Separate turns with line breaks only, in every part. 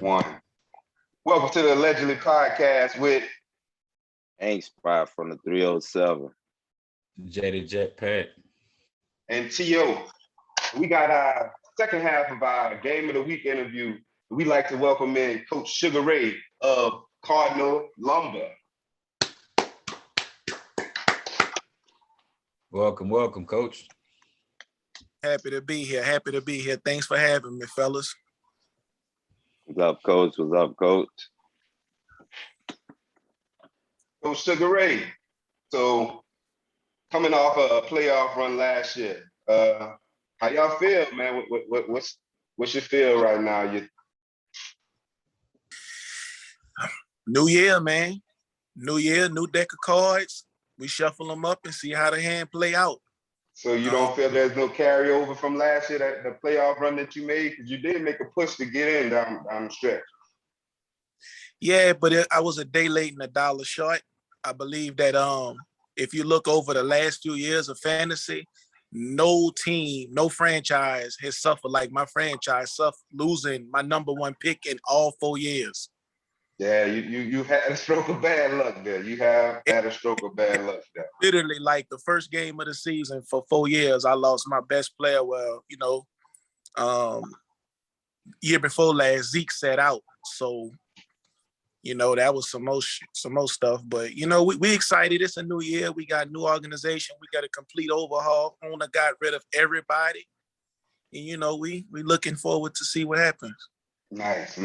One. Welcome to the Allegedly Podcast with
Ain't Spot from the 307.
Jada Jetpack.
And T.O. We got our second half of our Game of the Week interview. We'd like to welcome in Coach Sugar Ray of Cardinal Lumber.
Welcome, Coach.
Happy to be here. Thanks for having me, fellas.
What's up, Coach? What's up, Coach?
Coach Sugar Ray. So, coming off a playoff run last year, how y'all feel, man? What's your feel right now?
New year, man. New year, new deck of cards. We shuffle them up and see how the hand play out.
So you don't feel there's no carryover from last year, that the playoff run that you made? Because you did make a push to get in down the stretch.
Yeah, but I was a day late and a dollar short. I believe that if you look over the last few years of fantasy, no team, no franchise has suffered like my franchise suffered losing my number one pick in all 4 years.
Yeah, you had a stroke of bad luck there. You have had a stroke of bad luck there.
Literally, like the first game of the season for 4 years, I lost my best player. Well, year before last, Zeke sat out. So, that was some more stuff. But, we excited. It's a new year. We got a new organization. We got a complete overhaul. Owner got rid of everybody. And, we looking forward to see what happens.
Nice.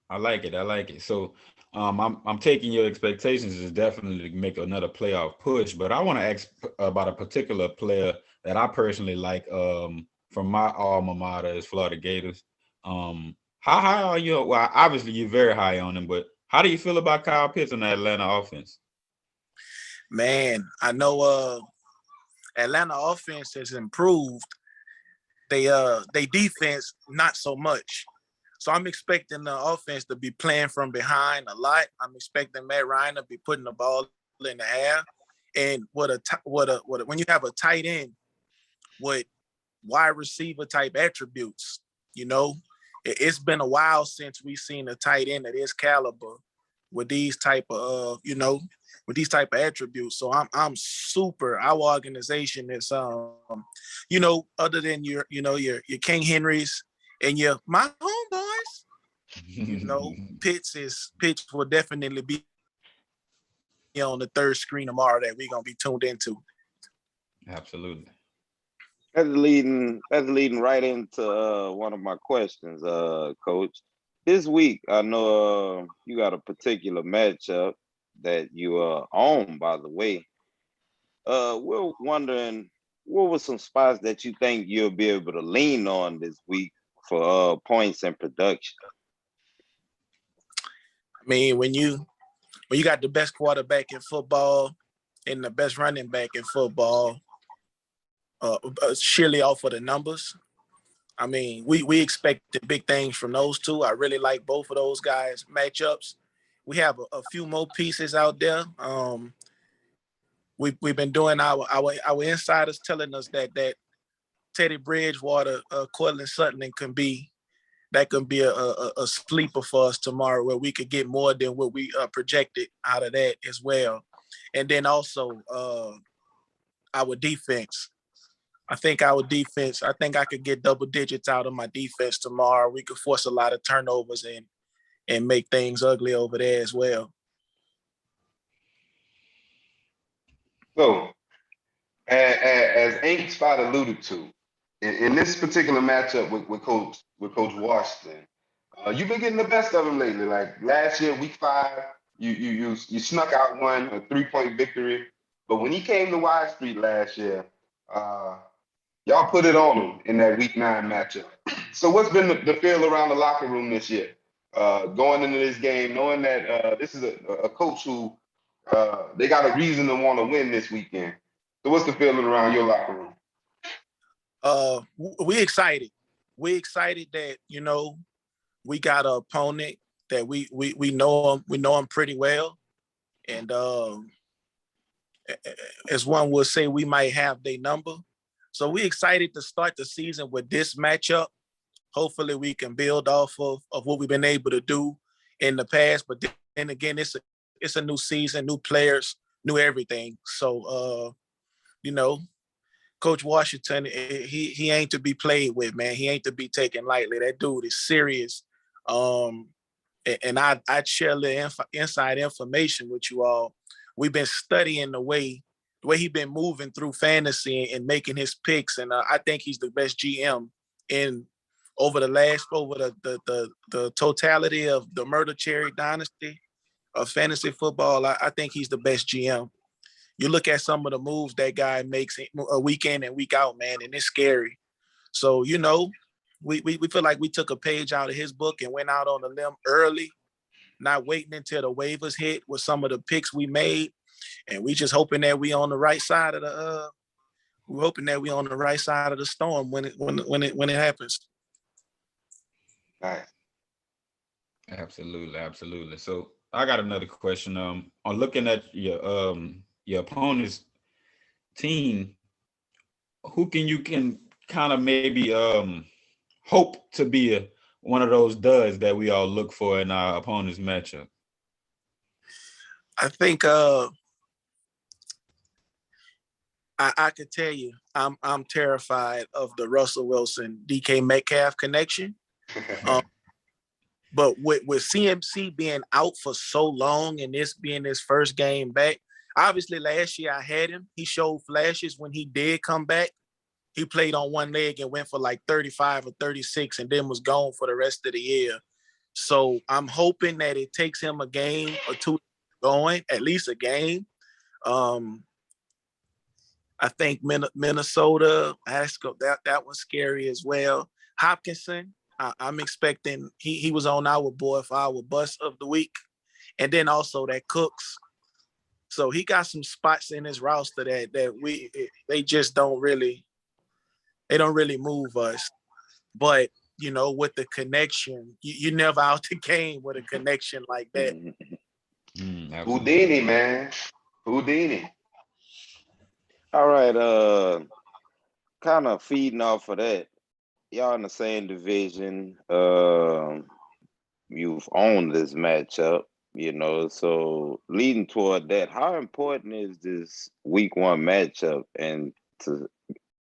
I like it. So I'm taking your expectations is definitely to make another playoff push, but I want to ask about a particular player that I personally like from my alma mater is Florida Gators. How high are you? Well, obviously you're very high on him, but how do you feel about Kyle Pitts in the Atlanta offense?
Man, I know Atlanta offense has improved. They defense not so much. So I'm expecting the offense to be playing from behind a lot. I'm expecting Matt Ryan to be putting the ball in the air. And when you have a tight end with wide receiver type attributes, it's been a while since we've seen a tight end at his caliber with these type of attributes. So I'm super. Our organization is other than your King Henrys and my homeboys, Pitts will definitely be on the third screen tomorrow that we're gonna be tuned into.
Absolutely.
That's leading right into one of my questions, Coach. This week, I know you got a particular matchup that you own, by the way. We're wondering what were some spots that you think you'll be able to lean on this week for points and production?
I mean, when you got the best quarterback in football and the best running back in football, surely off of the numbers. I mean, we expected big things from those two. I really like both of those guys' matchups. We have a few more pieces out there. We've been doing our insiders telling us that Teddy Bridgewater, Cortland Sutton can be a sleeper for us tomorrow, where we could get more than what we projected out of that as well. And then also our defense. I think I could get double digits out of my defense tomorrow. We could force a lot of turnovers and make things ugly over there as well.
So, as Ink Spot alluded to, in this particular matchup with Coach Washington, you've been getting the best of him lately. Like last year, week 5, you snuck out one, a 3-point victory. But when he came to Wide Street last year, y'all put it on him in that week 9 matchup. So what's been the feel around the locker room this year? Going into this game, knowing that this is a coach who they got a reason to want to win this weekend. So what's the feeling around your locker room?
We excited. We excited that, we got an opponent that we know him. We know him pretty well. And as one would say, we might have their number. So we excited to start the season with this matchup. Hopefully we can build off of what we've been able to do in the past. But then again, it's a new season, new players, new everything. So Coach Washington, he ain't to be played with, man. He ain't to be taken lightly. That dude is serious. And I'd share the inside information with you all. We've been studying the way he's been moving through fantasy and making his picks, and I think he's the best GM over the totality of the Myrtle-Cherry dynasty of fantasy football. I think he's the best GM. You look at some of the moves that guy makes a week in and week out, man, and it's scary. So, we feel like we took a page out of his book and went out on a limb early, not waiting until the waivers hit with some of the picks we made. And we just hoping that we on the right side of the storm when it happens.
Nice.
Absolutely. So I got another question. On looking at your opponent's team, who you can kind of maybe hope to be one of those duds that we all look for in our opponent's matchup?
I think I could tell you I'm terrified of the Russell Wilson DK Metcalf connection. But with CMC being out for so long and this being his first game back, obviously last year I had him. He showed flashes when he did come back. He played on one leg and went for like 35 or 36 and then was gone for the rest of the year. So I'm hoping that it takes him a game or two going, at least a game. I think Minnesota, that was scary as well. Hopkinson, I'm expecting he was on our board for our bust of the week. And then also that Cooks. So he got some spots in his roster that they just don't really move us. But with the connection, you never out the game with a connection like that.
Houdini, man. Houdini.
All right, kind of feeding off of that. Y'all in the same division. You've owned this matchup, so leading toward that, how important is this week one matchup and to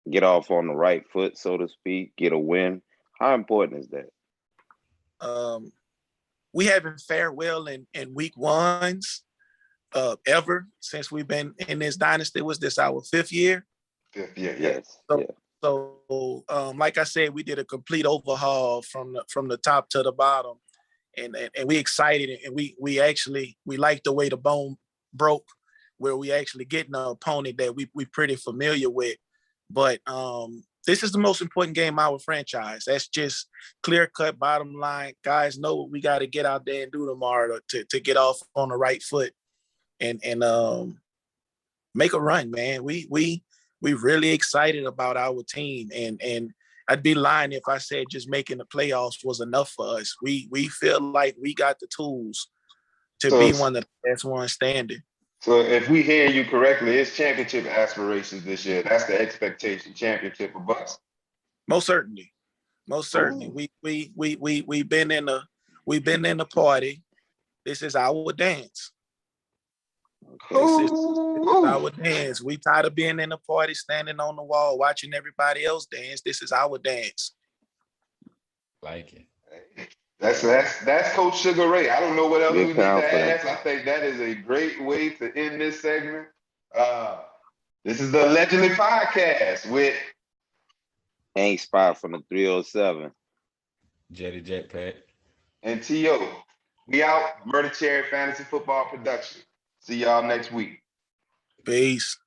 get off on the right foot, so to speak, get a win? How important is that?
We haven't fared well in week ones ever since we've been in this dynasty. Was this our fifth year?
Fifth year,
yes.
So like I said, we did a complete overhaul from the top to the bottom, and we excited, and we like the way the bone broke, where we actually getting an opponent that we pretty familiar with. But this is the most important game of our franchise. That's just clear cut bottom line. Guys know what we got to get out there and do tomorrow to get off on the right foot and make a run, man. We really excited about our team, and I'd be lying if I said just making the playoffs was enough for us. We feel like we got the tools to be one of the best ones standing.
So if we hear you correctly, it's championship aspirations this year. That's the expectation, championship or bust.
Most certainly. Ooh. We've been in the party. This is our dance. This is our dance. We tired of being in the party, standing on the wall, watching everybody else dance. This is our dance.
Like it.
That's Coach Sugar Ray. I don't know what else we need to ask. I think that is a great way to end this segment. This is the Allegedly Podcast with
Hank Spot from the 307.
Jetty Jetpack.
And T.O. We out. Myrtle-Cherry Fantasy Football Production. See y'all next week.
Peace.